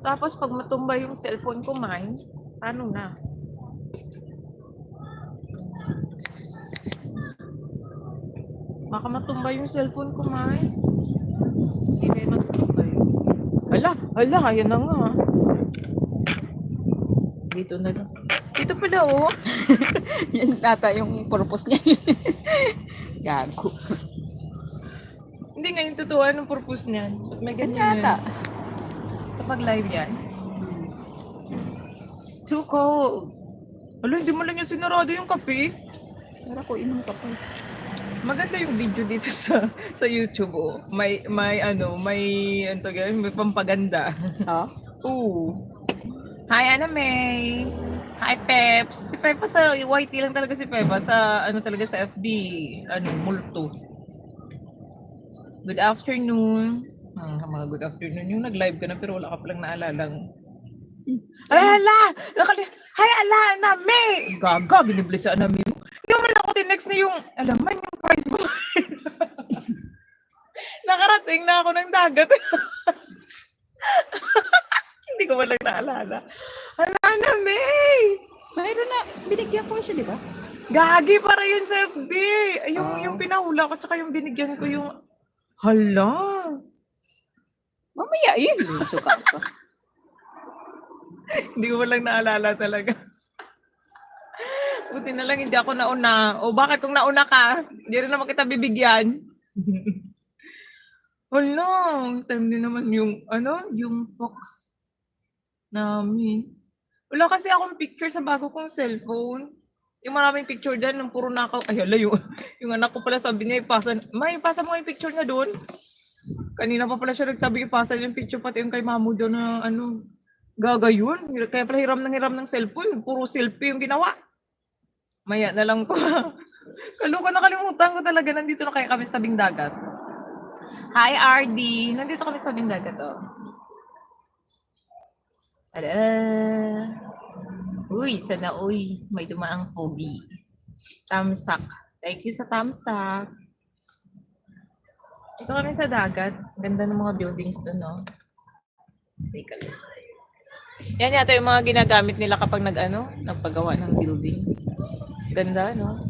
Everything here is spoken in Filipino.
Tapos pag matumba yung cellphone ko, mine, paano na? Baka matumba yung cellphone ko, mine. Hindi kayo matumba yun. Hala, ayan na nga. Dito na lang. Dito pala, oh. Yan ata yung purpose niya. Gago. Hindi nga yung totoo anong purpose niyan. Ba't may Yan ganyan ata. Kapag live yan. Too cold. Hala, hindi mo lang yung sinarado yung kape. Pero ko inom ka pa. Maganda yung video dito sa YouTube, oh. May pampaganda. Ha? Oo. Hi, Anna May. Hi, Peps. Si Pepa sa YT lang talaga si Pepa. Sa talaga sa FB. Multo. Good afternoon. Mga good afternoon. Yung nag-live ka na pero wala ka palang naalalang. Ay, ala! Hi, ala, Anna May! Gaga, biniblis sa Anna May mo. Hindi mo lang ako tinext na yung, alam man yung price mo. Nakarating na ako ng dagat. Hindi ko walang naalala. Hala, Anna May! Mayroon na. Binigyan ko siya, di ba? Gagi para yun sa FB. Yung pinahula ko tsaka yung binigyan ko yung... Hala! Mamaya yun. Suka ko. Hindi ko walang naalala talaga. Buti na lang hindi ako nauna. O bakit kung nauna ka, hindi rin naman kita bibigyan. Hala, time din naman yung, yung box namin. Wala kasi akong picture sa bago kong cellphone. Yung maraming picture dyan, yung puro nakaw. Ay, hala, yung anak ko pala sabi niya, ipasa mo yung picture niya doon. Kanina pa pala siya nagsabi, ipasa yung picture, pati yung kay Mamu doon na, gaga yun. Kaya pala hiram ng cellphone, puro selfie yung ginawa. Maya na lang ko. Nakalimutan ko talaga, nandito na kayo kami sa tabing dagat. Hi, RD. Nandito kami sa tabing dagat, oh. Uy, sana may dumaang foggy. Tamsak. Thank you sa tamsak. Ito kami sa dagat. Ganda ng mga buildings doon, no? Teka lang. Yan yata yung mga ginagamit nila kapag nagpagawa ng buildings. Ganda, no?